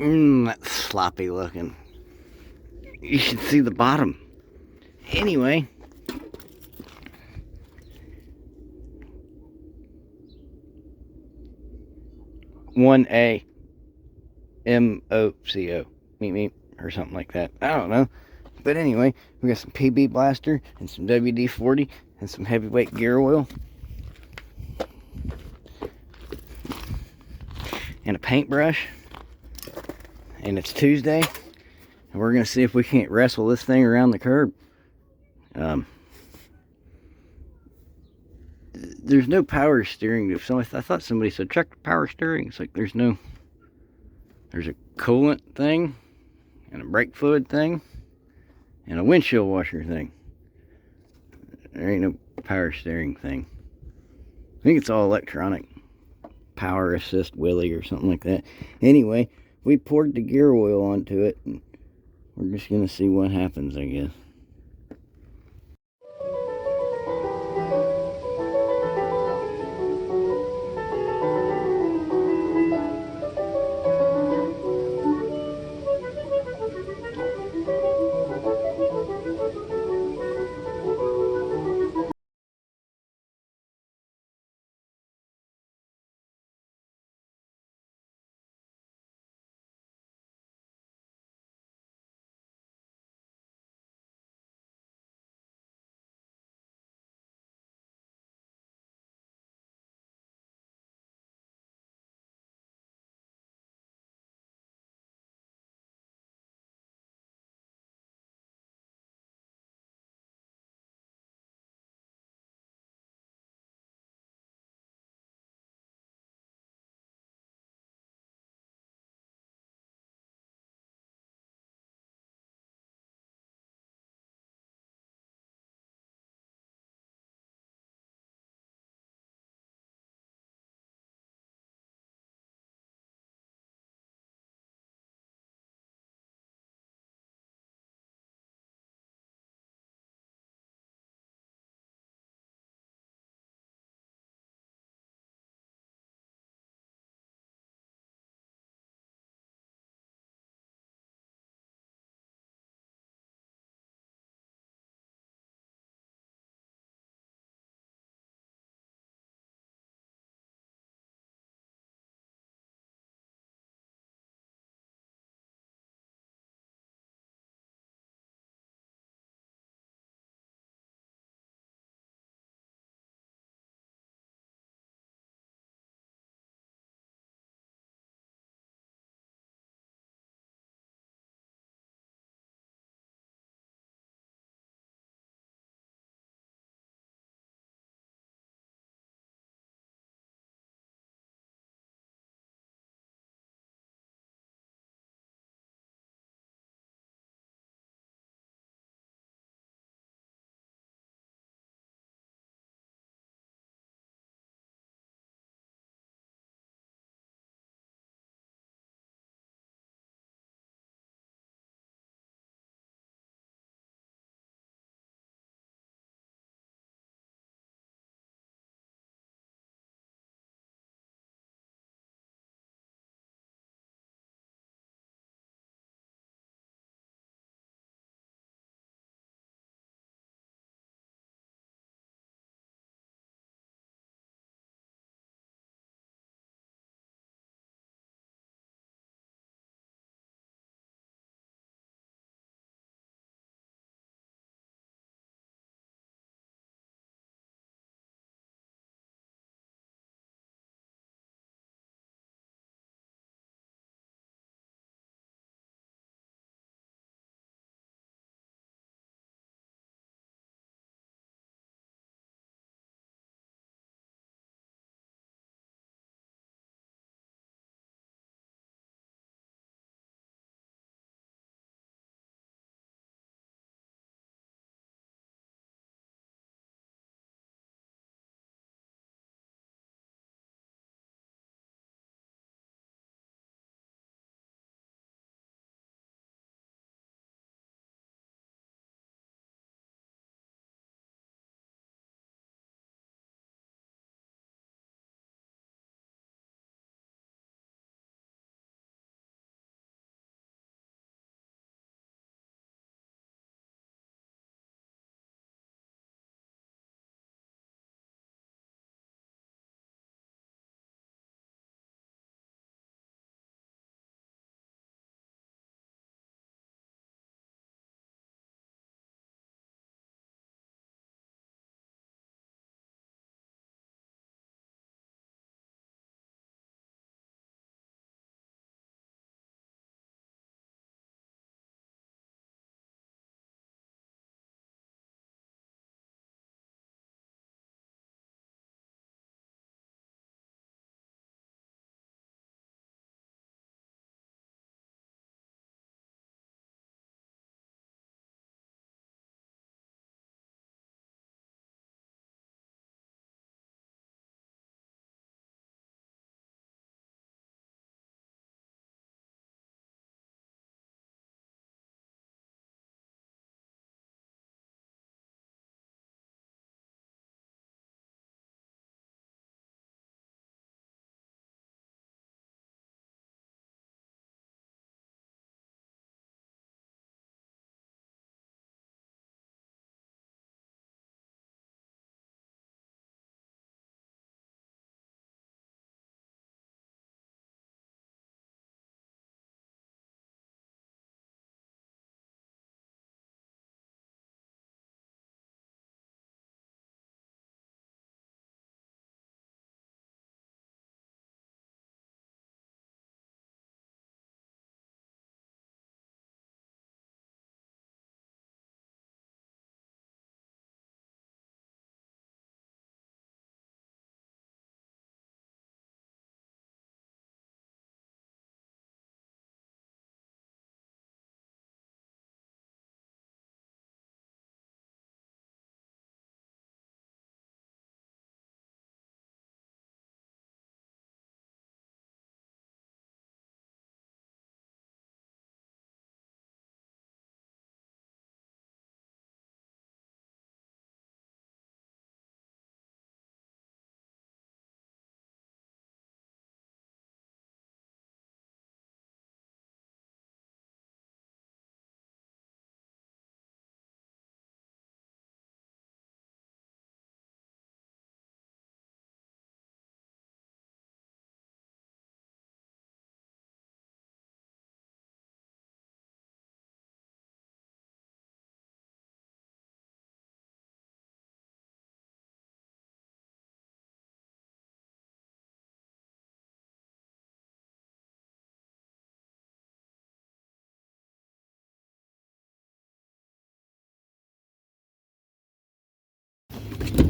That's sloppy looking. You should see the bottom. Anyway. $1A MOCO. Meet me or something like that. I don't know. But anyway, we got some PB Blaster and some WD-40 and some heavyweight gear oil. And a paintbrush. And it's Tuesday. And we're going to see if we can't wrestle this thing around the curb. There's no power steering. I thought somebody said check the power steering. It's like there's a coolant thing and a brake fluid thing and a windshield washer thing. There ain't no power steering thing. I think it's all electronic. Power assist Willy or something like that. Anyway, we poured the gear oil onto it and we're just gonna see what happens, I guess.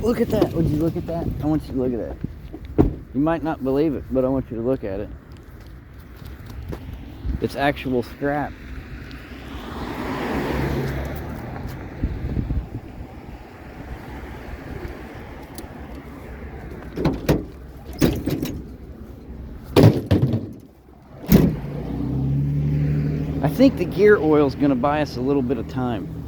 Look at that. Would you look at that? I want you to look at that. You might not believe it, but I want you to look at it. It's actual scrap. I think the gear oil is going to buy us a little bit of time.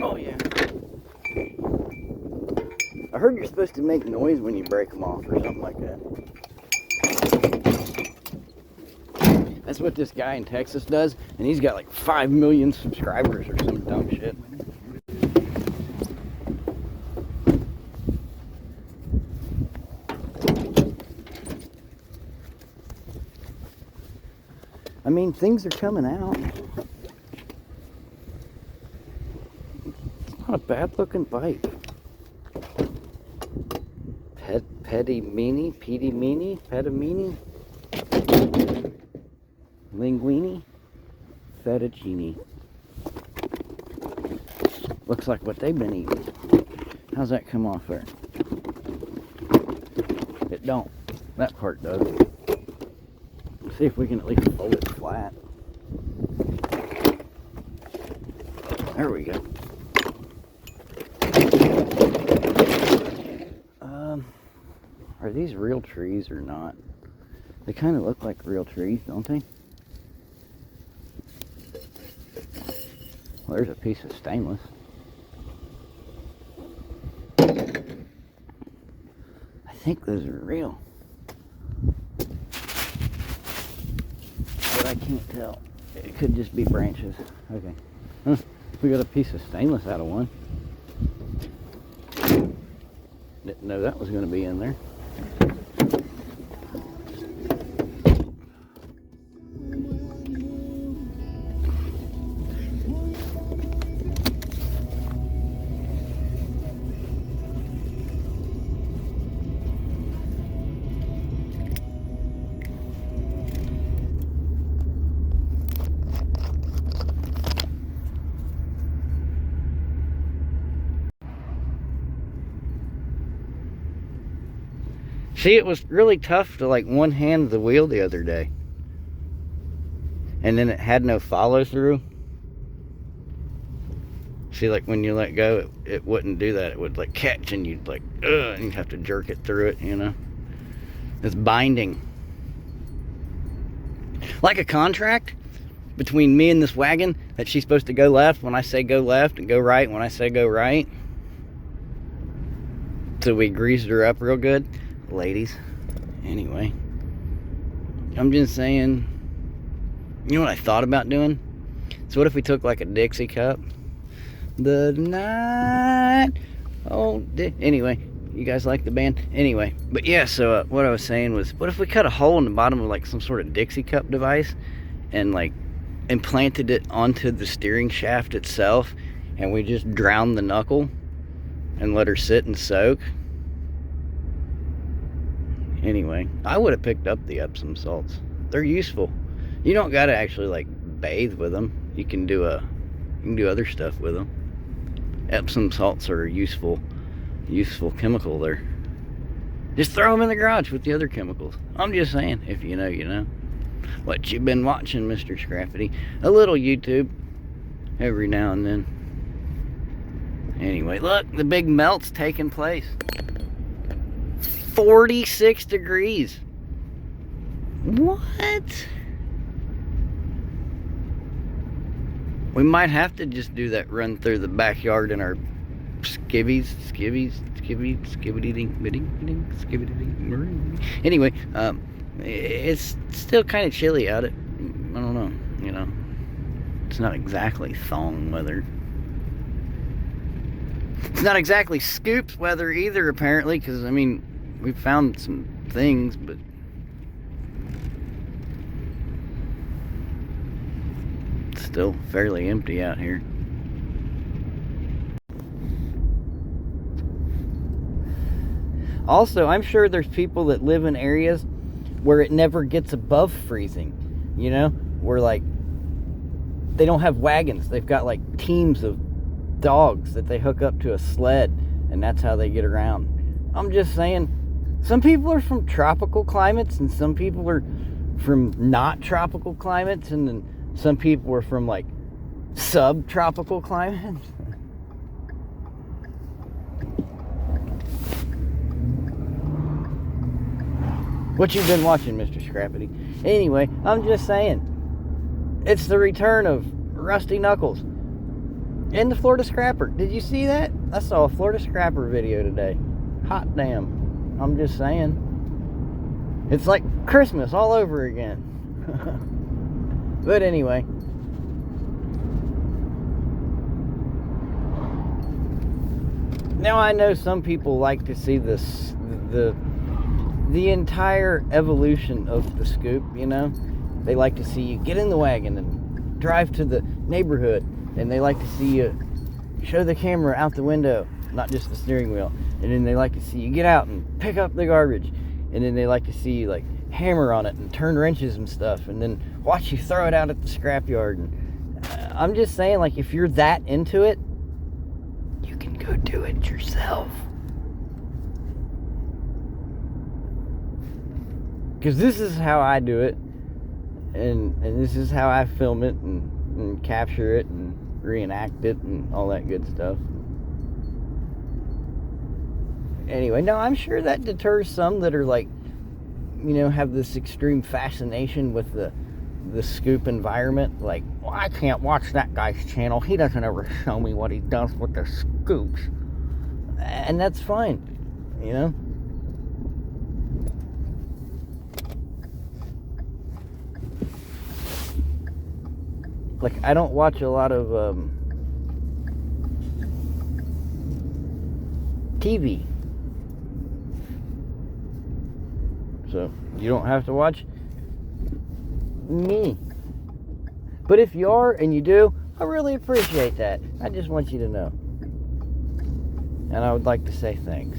Oh yeah. I heard you're supposed to make noise when you break them off or something like that. That's what this guy in Texas does, and he's got like 5 million subscribers or some dumb shit. I mean, things are coming out. It's not a bad looking bike. Pedimini, Pedimini, Linguini, Fettuccine. Looks like what they've been eating. How's that come off there? It don't. That part does. Let's see if we can at least fold it flat. There we go. Are these real trees or not? They kind of look like real trees, don't they? Well, there's a piece of stainless. I think those are real. But I can't tell. It could just be branches. Okay. Huh. We got a piece of stainless out of one. Didn't know that was going to be in there. See, it was really tough to like one hand the wheel the other day. And then it had no follow through. See, like when you let go, it wouldn't do that. It would like catch and you'd like, ugh, and you'd have to jerk it through it, you know? It's binding. Like a contract between me and this wagon that she's supposed to go left when I say go left and go right when I say go right. So we greased her up real good. Ladies, anyway, I'm just saying, you know what I thought about doing? So what if we took like a Dixie cup, the night, anyway, you guys like the band? Anyway, but yeah, so what I was saying was, what if we cut a hole in the bottom of like some sort of Dixie cup device and like implanted it onto the steering shaft itself, and we just drowned the knuckle and let her sit and soak? Anyway, I would have picked up the Epsom salts. They're useful. You don't gotta actually like bathe with them. You can do other stuff with them. Epsom salts are a useful chemical there. Just throw them in the garage with the other chemicals. I'm just saying, if you know, you know. What you been watching, Mr. Scrappity? A little YouTube every now and then. Anyway, look, the big melt's taking place. 46 degrees. What? We might have to just do that run through the backyard in our skivvies. Anyway, it's still kind of chilly out. I don't know, you know. It's not exactly thong weather. It's not exactly scoops weather either, apparently, because, I mean, we found some things, but still fairly empty out here. Also, I'm sure there's people that live in areas where it never gets above freezing, you know, where like they don't have wagons. They've got like teams of dogs that they hook up to a sled, and that's how they get around. I'm just saying, some people are from tropical climates and some people are from not tropical climates, and then some people are from like subtropical climates. What you been watching, Mr. Scrappity? Anyway, I'm just saying, it's the return of Rusty Knuckles and the Florida Scrapper. Did you see that? I saw a Florida Scrapper video today. Hot damn. I'm just saying, it's like Christmas all over again. But anyway, now I know some people like to see this, the entire evolution of the scoop, you know. They like to see you get in the wagon and drive to the neighborhood, and they like to see you show the camera out the window, not just the steering wheel. And then they like to see you get out and pick up the garbage, and then they like to see you like hammer on it and turn wrenches and stuff, and then watch you throw it out at the scrapyard. And I'm just saying, like, if you're that into it, you can go do it yourself. Because this is how I do it, and this is how I film it and capture it and reenact it and all that good stuff. Anyway, no, I'm sure that deters some that are like, you know, have this extreme fascination with the scoop environment. Like, well, I can't watch that guy's channel. He doesn't ever show me what he does with the scoops. And that's fine, you know. Like, I don't watch a lot of TV. So, you don't have to watch me. But if you are, and you do, I really appreciate that. I just want you to know. And I would like to say thanks.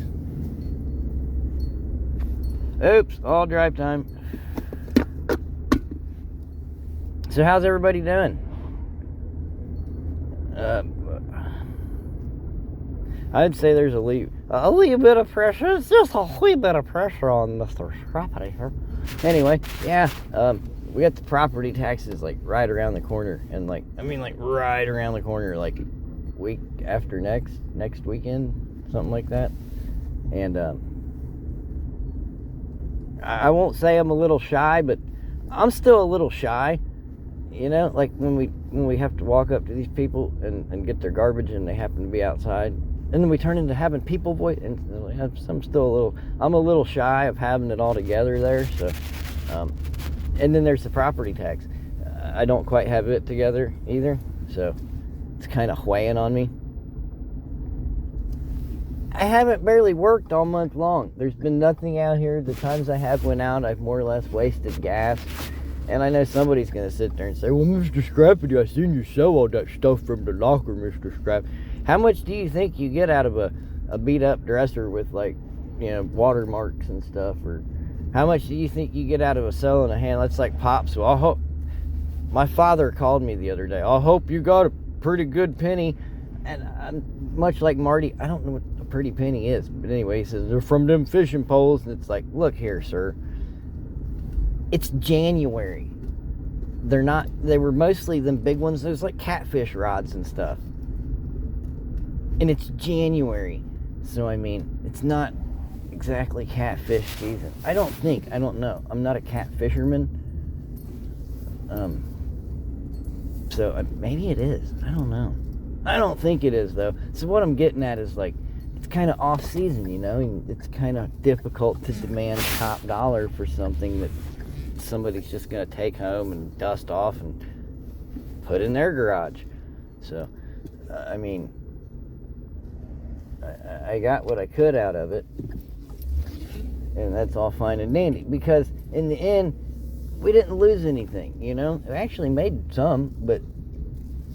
Oops, all drive time. So how's everybody doing? I'd say there's a little bit of pressure. It's just a wee bit of pressure on Mr. Scrappity here. Anyway, yeah, we got the property taxes like right around the corner, and like right around the corner, like week after next weekend, something like that. And I won't say I'm a little shy, but I'm still a little shy. You know, like when we have to walk up to these people and get their garbage, and they happen to be outside, and then we turn into having people voice, and I'm a little shy of having it all together there. So, and then there's the property tax. I don't quite have it together either, so it's kind of weighing on me. I haven't barely worked all month long. There's been nothing out here. The times I have went out, I've more or less wasted gas. And I know somebody's going to sit there and say, well, Mr. Scrappity, I seen you sell all that stuff from the locker, Mr. Scrappity. How much do you think you get out of a beat-up dresser with, like, you know, watermarks and stuff? Or how much do you think you get out of a selling a hand? That's like Pops. Well, I hope... My father called me the other day. I hope you got a pretty good penny. And much like Marty, I don't know what a pretty penny is. But anyway, he says, they're from them fishing poles. And it's like, look here, sir. It's January. They were mostly them big ones. There's like catfish rods and stuff. And it's January. So, I mean, it's not exactly catfish season. I don't know. I'm not a catfisherman. So, maybe it is. I don't know. I don't think it is, though. So, what I'm getting at is, like, it's kind of off season, you know? And it's kind of difficult to demand top dollar for something that somebody's just going to take home and dust off and put in their garage. So, I mean, I got what I could out of it, and that's all fine and dandy, because in the end, we didn't lose anything, you know? We actually made some, but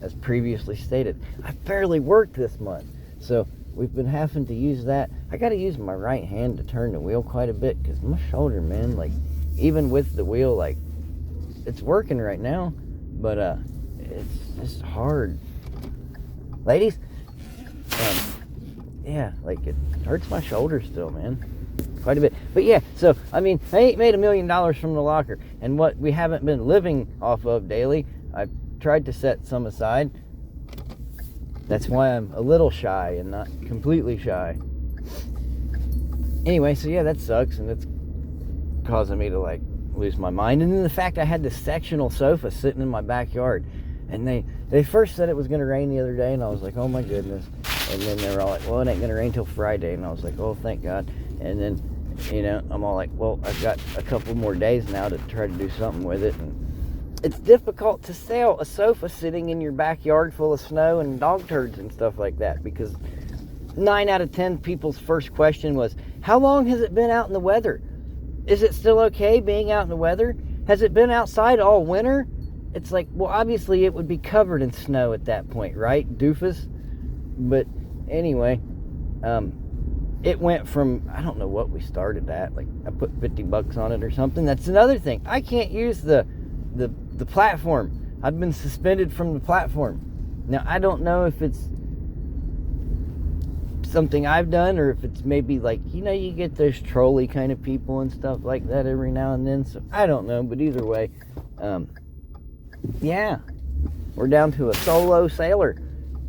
as previously stated. I barely worked this month, so we've been having to use that. I got to use my right hand to turn the wheel quite a bit because my shoulder, man, like, even with the wheel, like, it's working right now, but it's just hard. Ladies, yeah, like, it hurts my shoulder still, man, quite a bit. But yeah, so I mean, I ain't made $1 million from the locker, and what we haven't been living off of daily, I've tried to set some aside. That's why I'm a little shy and not completely shy. Anyway, so yeah, that sucks, and it's causing me to, like, lose my mind. And then the fact I had this sectional sofa sitting in my backyard, and they first said it was going to rain the other day, and I was like, oh my goodness. And then they were all like, well, it ain't going to rain till Friday, and I was like, oh, thank God. And then, you know, I'm all like, well, I've got a couple more days now to try to do something with it. And it's difficult to sell a sofa sitting in your backyard full of snow and dog turds and stuff like that, because 9 out of 10 people's first question was, how long has it been out in the weather? Is it still okay being out in the weather? Has it been outside all winter? It's like, well, obviously it would be covered in snow at that point, right, doofus? But anyway, it went from, I don't know what we started at, like, I put $50 on it or something. That's another thing. I can't use the platform. I've been suspended from the platform. Now, I don't know if it's something I've done, or if it's maybe, like, you know, you get those trolley kind of people and stuff like that every now and then, so I don't know. But either way, yeah, we're down to a solo sailor,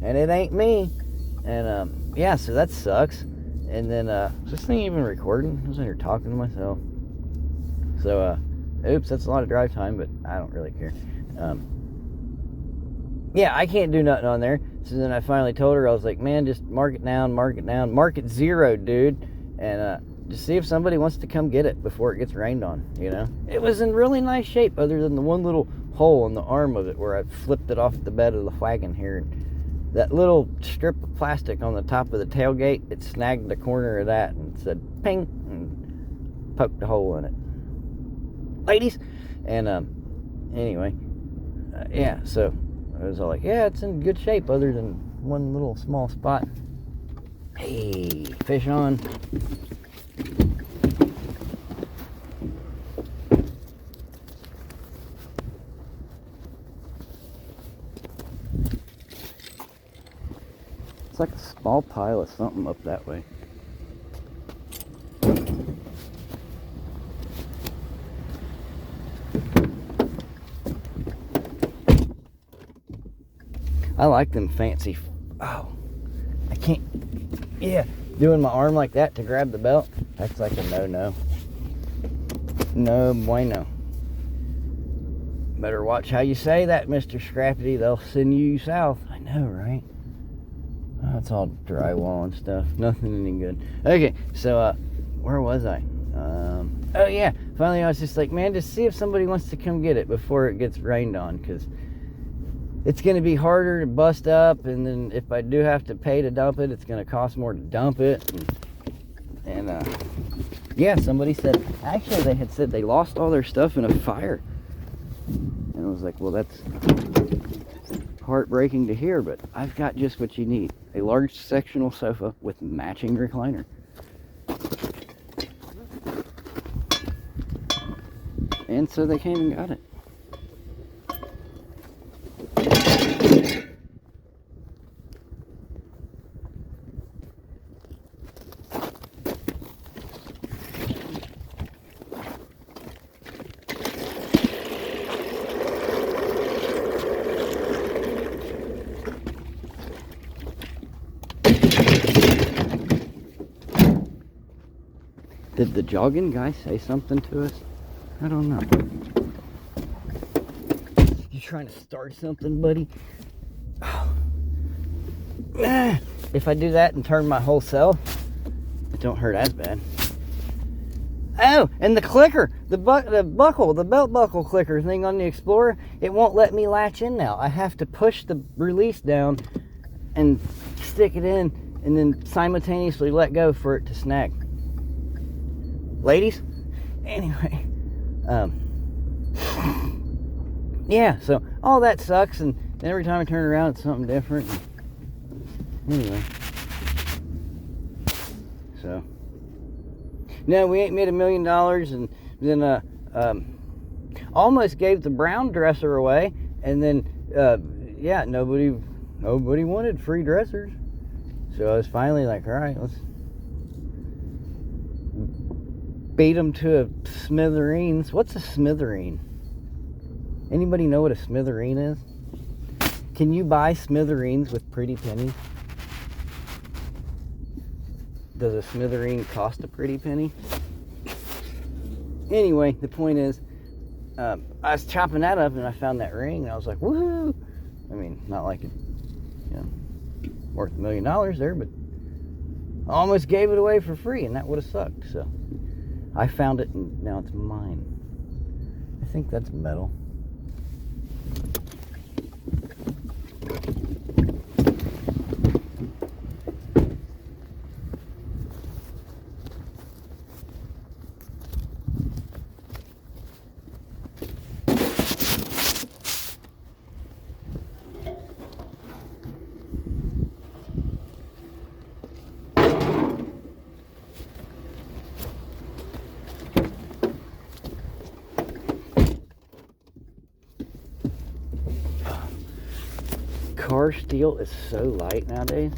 and it ain't me. And yeah, so that sucks. And then is this thing even recording? I was in here talking to myself. So oops, that's a lot of drive time, but I don't really care. Yeah, I can't do nothing on there. So then I finally told her, I was like, man, just mark it down, mark it 0, dude, and just see if somebody wants to come get it before it gets rained on, you know? It was in really nice shape, other than the one little hole in the arm of it where I flipped it off the bed of the wagon here. And that little strip of plastic on the top of the tailgate, it snagged the corner of that and said, ping, and poked a hole in it. Ladies! And anyway, yeah, so I was all like, yeah, it's in good shape other than one little small spot. Hey, fish on. It's like a small pile of something up that way. I like them fancy, oh, I can't, yeah, doing my arm like that to grab the belt, that's like a no-no. No bueno. Better watch how you say that, Mr. Scrappity, they'll send you south. I know, right? Oh, it's all drywall and stuff, nothing any good. Okay, so, where was I? Oh yeah, finally I was just like, man, just see if somebody wants to come get it before it gets rained on, because it's going to be harder to bust up, and then if I do have to pay to dump it, it's going to cost more to dump it. And yeah, somebody said, actually they had said they lost all their stuff in a fire. And I was like, well, that's heartbreaking to hear, but I've got just what you need. A large sectional sofa with matching recliner. And so they came and got it. Did the jogging guy say something to us? I don't know. You trying to start something, buddy? Oh. If I do that and turn my whole self, it don't hurt as bad. Oh, and the clicker, the belt buckle clicker thing on the Explorer, it won't let me latch in now. I have to push the release down and stick it in, and then simultaneously let go for it to snag. Ladies, anyway, yeah, so all that sucks, and And every time I turn around, it's something different. Anyway. So. No, we ain't made $1 million, and then almost gave the brown dresser away, and then yeah, nobody wanted free dressers. So I was finally like, all right, let's beat them to a smithereens. What's a smithereen? Anybody know what a smithereen is? Can you buy smithereens with pretty pennies? Does a smithereen cost a pretty penny? Anyway, the point is, I was chopping that up and I found that ring, and I was like, woohoo! I mean, not like it, worth $1 million there, but I almost gave it away for free, and that would have sucked. So I found it, and now it's mine. I think that's metal. Car steel is so light nowadays.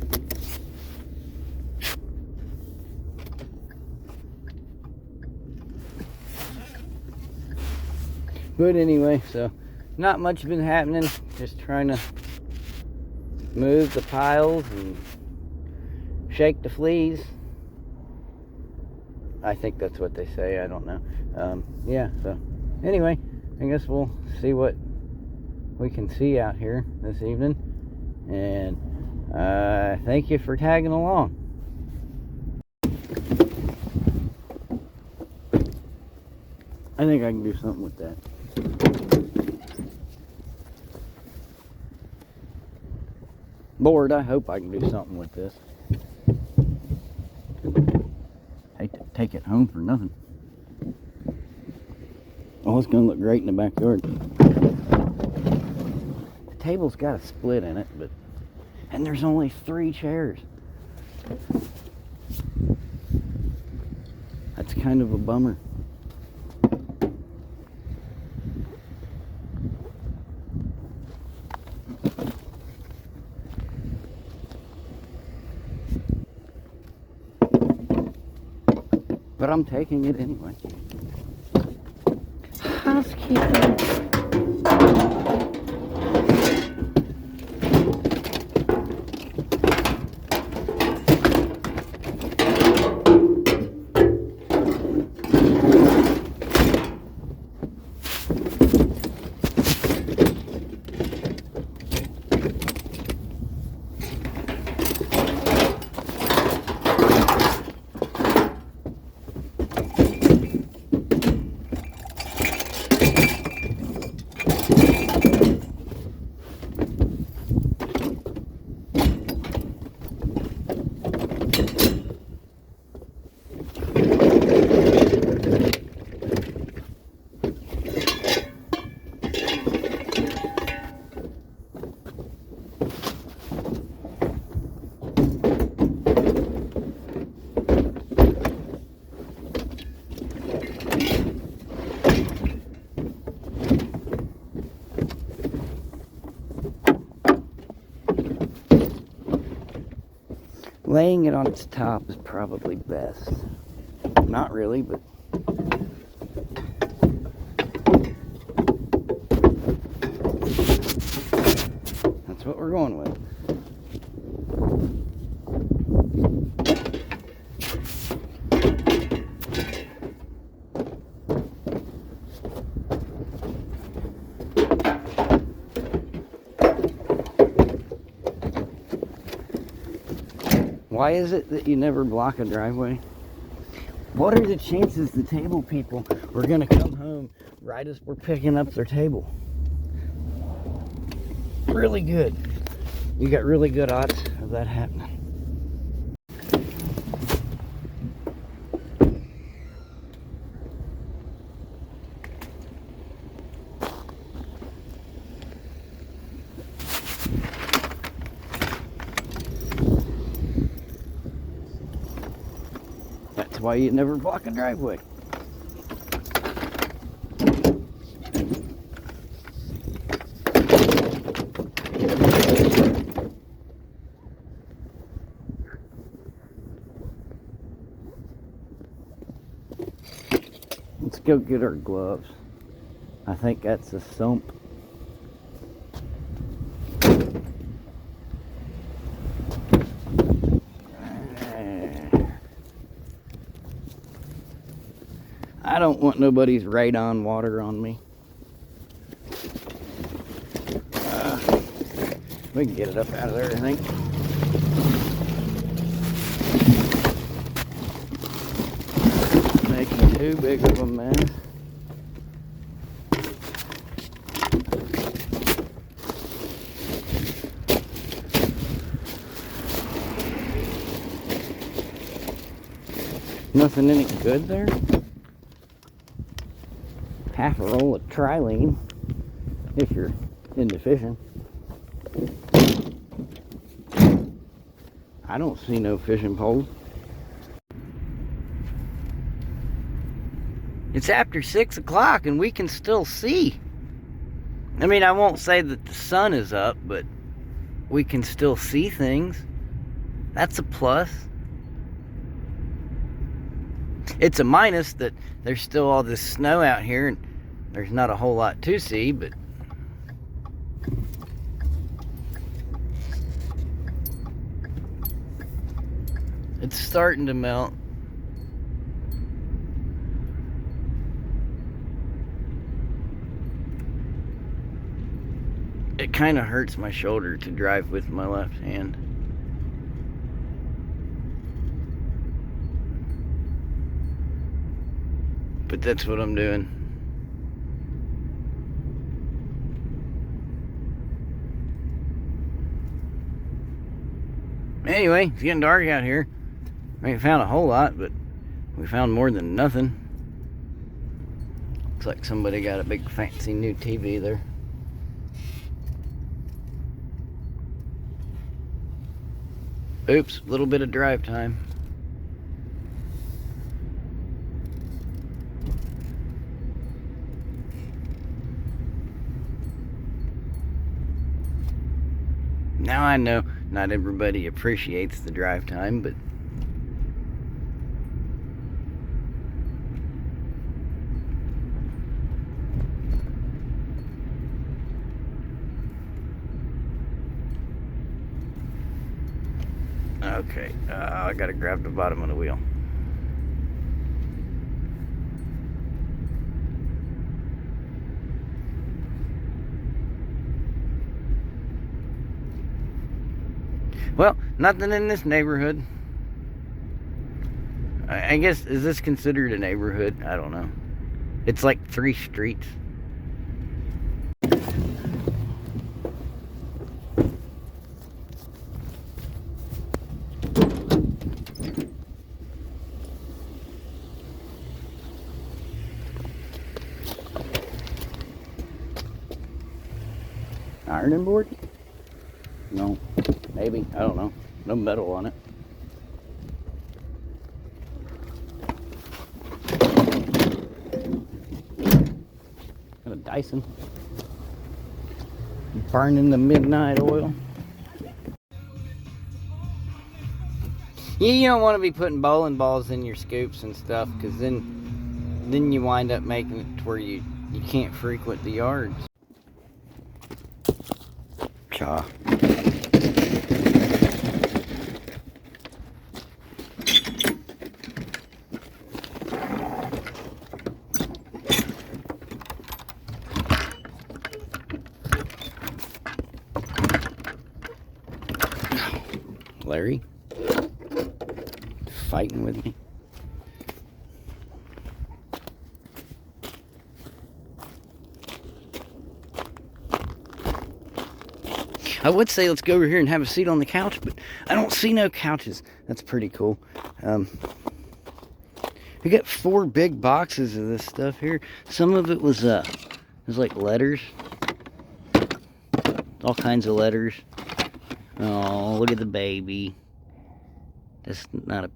But anyway, so not much been happening. Just trying to move the piles and shake the fleas. I think that's what they say. I don't know. Yeah, so anyway, I guess we'll see what we can see out here this evening. And thank you for tagging along. I think I can do something with that. Lord, I hope I can do something with this. Hate to take it home for nothing. Oh, it's gonna look great in the backyard. The table's got a split in it, and there's only 3 chairs. That's kind of a bummer. But I'm taking it anyway. Housekeeping. Laying it on its top is probably best. Not really, but that's what we're going with. Why is it that you never block a driveway? What are the chances the table people are going to come home right as we're picking up their table? Really good. You got really good odds of that happening. why you never block a driveway. Let's go get our gloves. I think that's a sump. I don't want nobody's radon water on me. We can get it up out of there, I think. Making too big of a mess. Nothing any good there. Half a roll of trilene if you're into fishing. I don't see no fishing poles. It's after 6 o'clock and we can still see. I mean, I won't say that the sun is up, but we can still see things. That's a plus. It's a minus that there's still all this snow out here and there's not a whole lot to see, but it's starting to melt. It kind of hurts my shoulder to drive with my left hand. But that's what I'm doing. Anyway, it's getting dark out here. We ain't found a whole lot, but we found more than nothing. Looks like somebody got a big fancy new TV there. Oops, a little bit of drive time. Now I know not everybody appreciates the drive time, but okay, I gotta grab the bottom of the wheel. Well, nothing in this neighborhood. I guess, is this considered a neighborhood? I don't know. It's like 3 streets. Ironing board? No. Maybe. I don't know. No metal on it. Got a Dyson. Burning the midnight oil. Yeah, you don't want to be putting bowling balls in your scoops and stuff, because then you wind up making it to where you can't frequent the yards. Cha. Larry, fighting with me. I would say let's go over here and have a seat on the couch, but I don't see no couches. That's pretty cool. We got 4 big boxes of this stuff here. Some of it was like letters, all kinds of letters. Oh, look at the baby. That's not a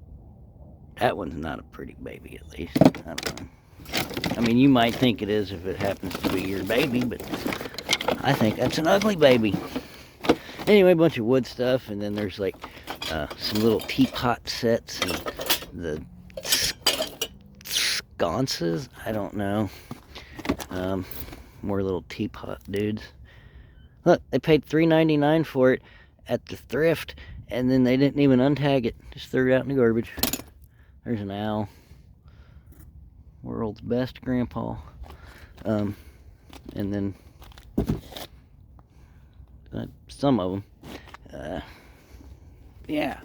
that one's not a pretty baby, at least. I don't know. I mean, you might think it is if it happens to be your baby, but I think that's an ugly baby. Anyway, a bunch of wood stuff, and then there's like some little teapot sets and the sconces. I don't know. More little teapot dudes. Look, they paid $3.99 for it at the thrift, and then they didn't even untag it. Just threw it out in the garbage. There's an owl. World's best grandpa. And then some of them. Yeah.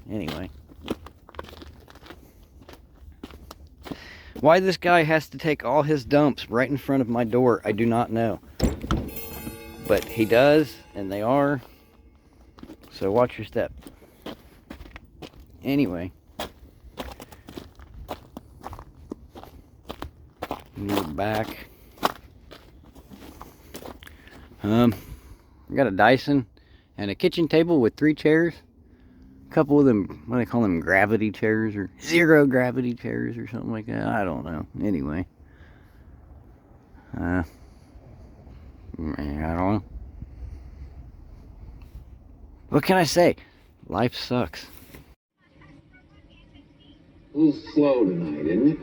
Anyway. Why this guy has to take all his dumps right in front of my door, I do not know. But he does, and they are. So watch your step. Anyway. Move back. We got a Dyson and a kitchen table with 3 chairs. A couple of them, what do they call them, gravity chairs or zero gravity chairs or something like that. I don't know. Anyway. I don't know. What can I say? Life sucks. A little slow tonight, isn't it?